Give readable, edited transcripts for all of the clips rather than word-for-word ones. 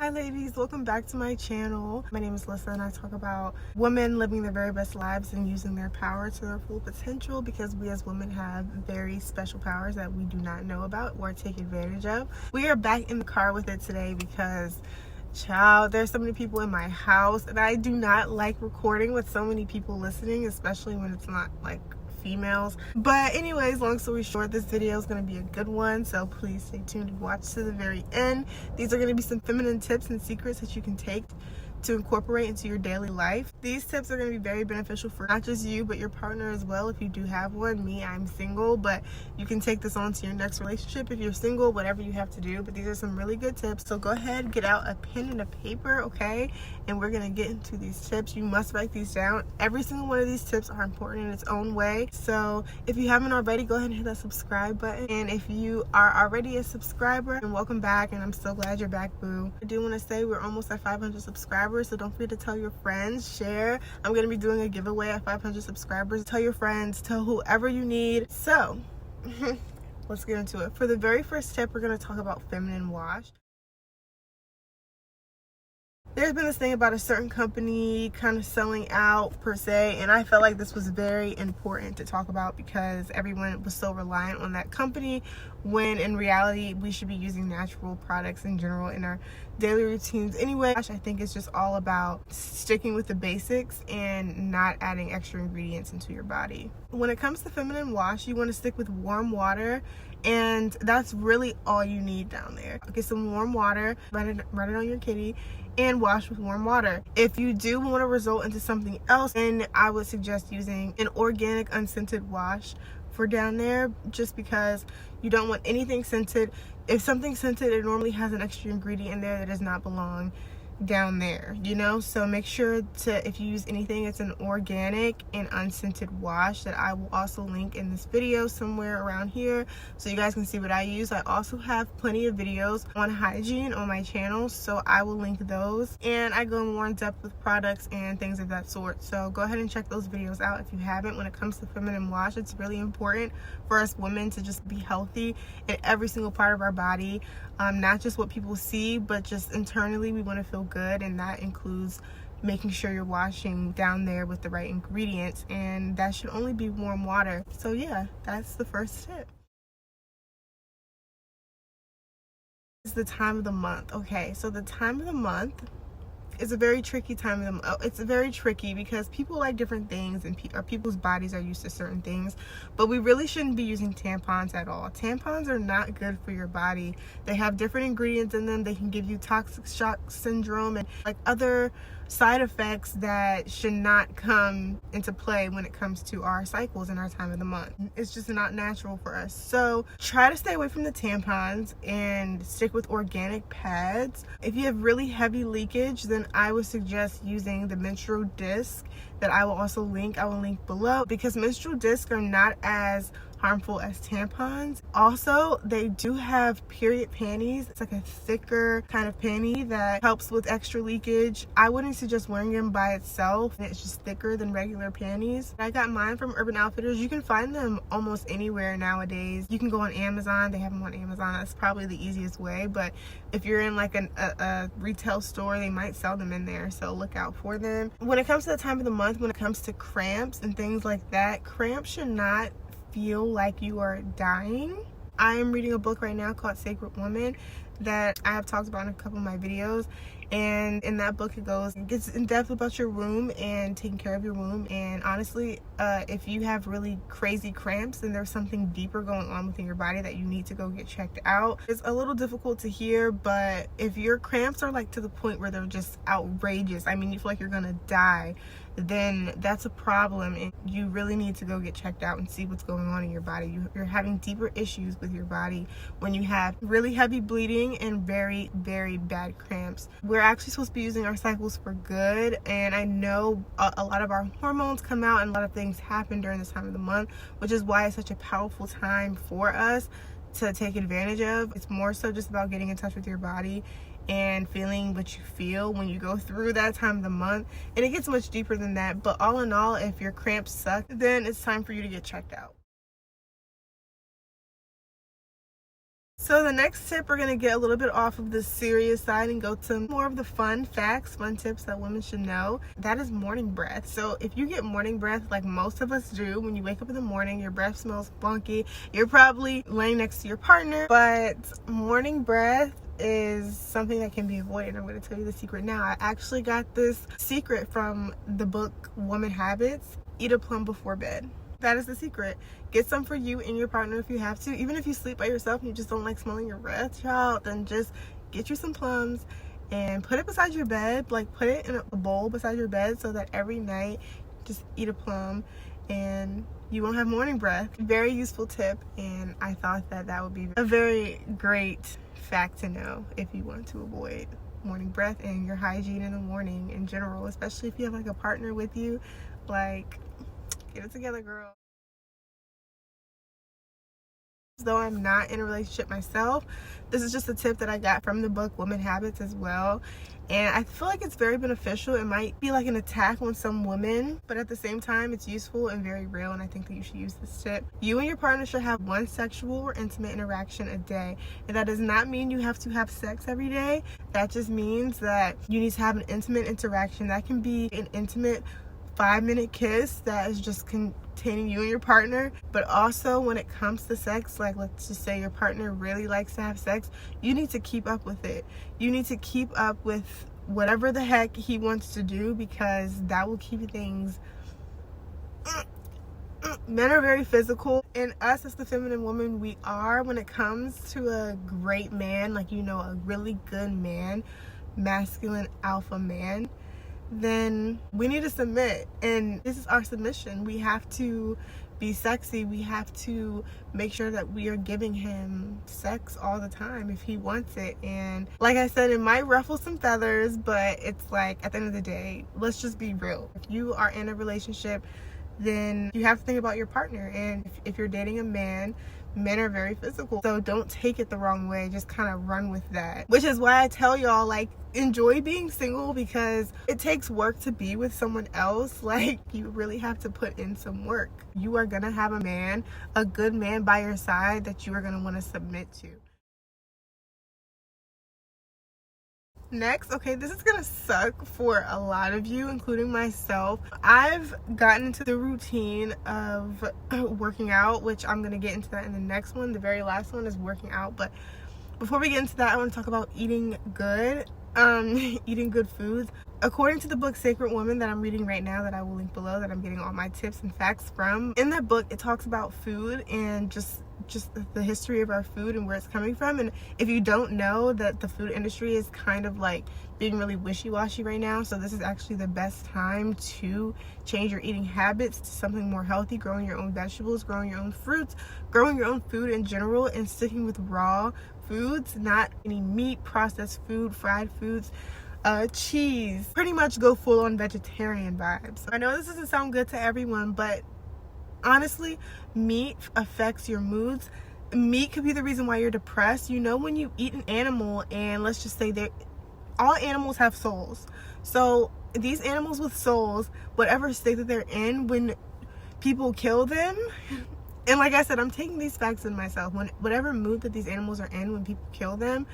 Hi ladies, welcome back to my channel. My name is Lyssa and I talk about women living their very best lives and using their power to their full potential, because we as women have very special powers that we do not know about or take advantage of. We are back in the car with it today because, child, there's so many people in my house and I do not like recording with so many people listening, especially when it's not like females. But anyways, long story short, this video is going to be a good one, so please stay tuned and watch to the very end. These are going to be some feminine tips and secrets that you can take to incorporate into your daily life. These tips are going to be very beneficial for not just you but your partner as well, if you do have one. Me, I'm single, but you can take this on to your next relationship if you're single, whatever you have to do. But these are some really good tips, so go ahead, get out a pen and a paper, okay, and we're going to get into these tips. You must write these down. Every single one of these tips are important in its own way, so if you haven't already, go ahead and hit that subscribe button. And if you are already a subscriber, then welcome back, and I'm so glad you're back, boo. I do want to say we're almost at 500 subscribers, so don't forget to tell your friends, share. I'm going to be doing a giveaway at 500 subscribers. Tell your friends, tell whoever you need. So let's get into it. For the very first tip, we're going to talk about feminine wash. There's been this thing about a certain company kind of selling out per se, and I felt like this was very important to talk about because everyone was so reliant on that company, when in reality we should be using natural products in general in our daily routines anyway. I think it's just all about sticking with the basics and not adding extra ingredients into your body. When it comes to feminine wash, you want to stick with warm water, and that's really all you need down there. Get some warm water, run it on your kitty, and wash with warm water. If you do want to result into something else, then I would suggest using an organic unscented wash for down there, just because you don't want anything scented. If something's scented, it normally has an extra ingredient in there that does not belong down there, you know. So make sure to, if you use anything, it's an organic and unscented wash that I will also link in this video somewhere around here so you guys can see what I use. I also have plenty of videos on hygiene on my channel, so I will link those, and I go more in depth with products and things of that sort, so go ahead and check those videos out if you haven't. When it comes to feminine wash, it's really important for us women to just be healthy in every single part of our body, not just what people see, but just internally we want to feel good, and that includes making sure you're washing down there with the right ingredients, and that should only be warm water. So yeah, that's the first tip. It's the time of the month. Okay, so the time of the month is a very tricky time of the month. It's very tricky because people like different things, and people's bodies are used to certain things, but we really shouldn't be using tampons at all. Tampons are not good for your body. They have different ingredients in them. They can give you toxic shock syndrome and like other side effects that should not come into play when it comes to our cycles and our time of the month. It's just not natural for us. So try to stay away from the tampons and stick with organic pads. If you have really heavy leakage, then I would suggest using the menstrual disc that I will also link. I will link below, because menstrual discs are not as harmful as tampons. Also, they do have period panties. It's like a thicker kind of panty that helps with extra leakage. I wouldn't suggest wearing them by itself. It's just thicker than regular panties. I got mine from Urban Outfitters. You can find them almost anywhere nowadays. You can go on Amazon. They have them on Amazon. That's probably the easiest way, but if you're in like a retail store, they might sell them in there, so look out for them. When it comes to the time of the month, when it comes to cramps and things like that, cramps should not feel like you are dying. I am reading a book right now called Sacred Woman that I have talked about in a couple of my videos, and in that book it gets in depth about your womb and taking care of your womb. And honestly, if you have really crazy cramps, then there's something deeper going on within your body that you need to go get checked out. It's a little difficult to hear, but if your cramps are like to the point where they're just outrageous, I mean you feel like you're gonna die, then that's a problem, and you really need to go get checked out and see what's going on in your body. You're having deeper issues with your body when you have really heavy bleeding and very, very bad cramps. We're actually supposed to be using our cycles for good, and I know a lot of our hormones come out and a lot of things happen during this time of the month, which is why it's such a powerful time for us to take advantage of. It's more so just about getting in touch with your body and feeling what you feel when you go through that time of the month, and it gets much deeper than that. But all in all, if your cramps suck, then it's time for you to get checked out. So the next tip, we're going to get a little bit off of the serious side and go to more of the fun facts, fun tips that women should know. That is morning breath. So if you get morning breath like most of us do, when you wake up in the morning, your breath smells funky. You're probably laying next to your partner, but morning breath is something that can be avoided. I'm going to tell you the secret now. I actually got this secret from the book Woman Habits. Eat a plum before bed. That is the secret. Get some for you and your partner if you have to. Even if you sleep by yourself and you just don't like smelling your breath, child, then just get you some plums and put it beside your bed. Like, put it in a bowl beside your bed so that every night just eat a plum and you won't have morning breath. Very useful tip, and I thought that that would be a very great fact to know if you want to avoid morning breath and your hygiene in the morning in general, especially if you have like a partner with you. Like, get it together, girl. Though I'm not in a relationship myself, this is just a tip that I got from the book Woman Habits as well, and I feel like it's very beneficial. It might be like an attack on some women, but at the same time it's useful and very real, and I think that you should use this tip. You and your partner should have one sexual or intimate interaction a day, and that does not mean you have to have sex every day. That just means that you need to have an intimate interaction. That can be an intimate 5-minute kiss that is just containing you and your partner. But also when it comes to sex, like let's just say your partner really likes to have sex, you need to keep up with it. You need to keep up with whatever the heck he wants to do, because that will keep things. Men are very physical, and us as the feminine woman, we are, when it comes to a great man, like, you know, a really good man, masculine alpha man, then we need to submit. And this is our submission. We have to be sexy. We have to make sure that we are giving him sex all the time if he wants it. And like I said, it might ruffle some feathers, but it's like, at the end of the day, let's just be real. If you are in a relationship, then you have to think about your partner. And if you're dating a man, men are very physical, so don't take it the wrong way. Just kind of run with that, which is why I tell y'all, like, enjoy being single, because it takes work to be with someone else. Like, you really have to put in some work. You are gonna have a man, a good man by your side that you are gonna want to submit to. Next, okay, this is gonna suck for a lot of you, including myself. I've gotten into the routine of working out, which I'm gonna get into that in the next one. The very last one is working out, but before we get into that, I want to talk about eating good, eating good foods. According to the book Sacred Woman that I'm reading right now, that I will link below, that I'm getting all my tips and facts from, in that book it talks about food and just the history of our food and where it's coming from. And if you don't know, that the food industry is kind of like being really wishy-washy right now, so this is actually the best time to change your eating habits to something more healthy, growing your own vegetables, growing your own fruits, growing your own food in general, and sticking with raw foods, not any meat, processed food, fried foods, cheese. Pretty much go full on vegetarian vibes. I know this doesn't sound good to everyone, but honestly, meat affects your moods. Meat could be the reason why you're depressed. You know, when you eat an animal, and let's just say that all animals have souls, so these animals with souls, whatever state that they're in, when people kill them, and like I said, I'm taking these facts in myself, when whatever mood that these animals are in when people kill them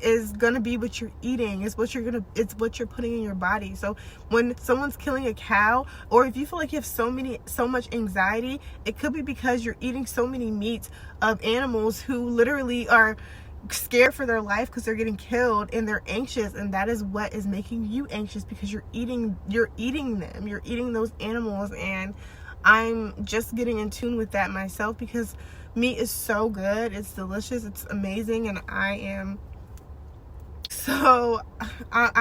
is gonna be what you're eating. It's what you're putting in your body. So when someone's killing a cow, or if you feel like you have so much anxiety, it could be because you're eating so many meats of animals who literally are scared for their life because they're getting killed, and they're anxious, and that is what is making you anxious, because you're eating them, you're eating those animals. And I'm just getting in tune with that myself, because meat is so good, it's delicious, it's amazing, and I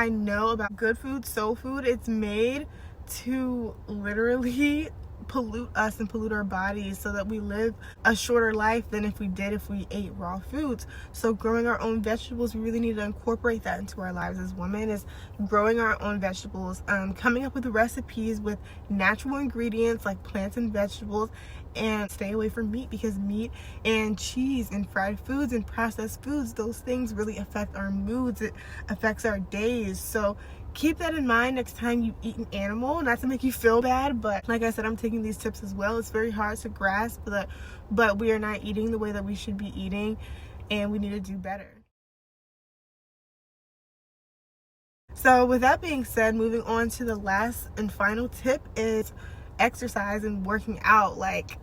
know about good food, soul food. It's made to literally pollute us and pollute our bodies so that we live a shorter life than if we ate raw foods. So growing our own vegetables, we really need to incorporate that into our lives as women, is growing our own vegetables, coming up with recipes with natural ingredients like plants and vegetables, and stay away from meat, because meat and cheese and fried foods and processed foods, those things really affect our moods. It affects our days. So keep that in mind next time you eat an animal. Not to make you feel bad, but like I said, I'm taking these tips as well. It's very hard to grasp, but we are not eating the way that we should be eating. and we need to do better. So with that being said, moving on to the last and final tip is exercise and working out. Like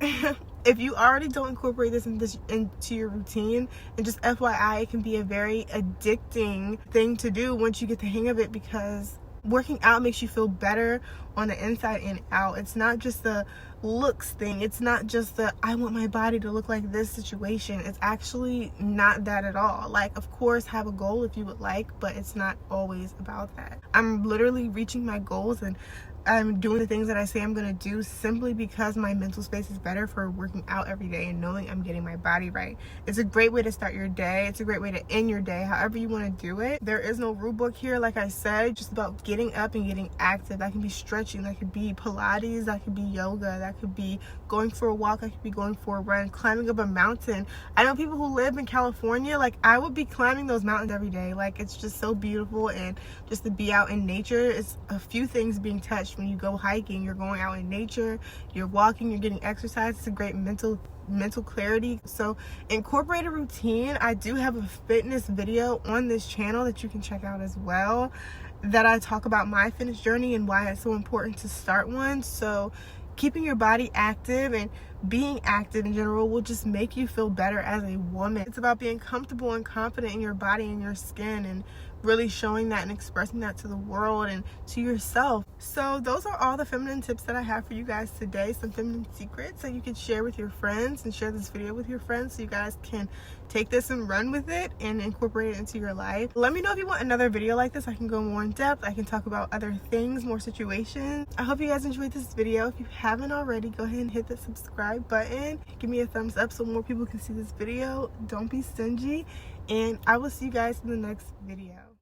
if you already don't incorporate this into your routine, and just FYI, it can be a very addicting thing to do once you get the hang of it, because working out makes you feel better on the inside and out. It's not just the looks thing. It's not just the I want my body to look like this situation. It's actually not that at all. Like, of course, have a goal if you would like, but it's not always about that. I'm literally reaching my goals, and I'm doing the things that I say I'm going to do simply because my mental space is better for working out every day and knowing I'm getting my body right. It's a great way to start your day. It's a great way to end your day, however you want to do it. There is no rule book here, like I said, just about getting up and getting active. That can be stretching, that could be Pilates, that could be yoga, that could be going for a walk, that could be going for a run, climbing up a mountain. I know people who live in California, like I would be climbing those mountains every day. Like, it's just so beautiful, and just to be out in nature, it's a few things being touched. When you go hiking, you're going out in nature, you're walking, you're getting exercise. It's a great mental clarity. So incorporate a routine. I do have a fitness video on this channel that you can check out as well, that I talk about my fitness journey and why it's so important to start one. So keeping your body active and being active in general will just make you feel better as a woman. It's about being comfortable and confident in your body and your skin, and really showing that and expressing that to the world and to yourself. So those are all the feminine tips that I have for you guys today. Some feminine secrets that you can share with your friends, and share this video with your friends so you guys can take this and run with it and incorporate it into your life. Let me know if you want another video like this. I can go more in depth. I can talk about other things, more situations. I hope you guys enjoyed this video. If you haven't already, go ahead and hit the subscribe button. Give me a thumbs up so more people can see this video. Don't be stingy, and I will see you guys in the next video.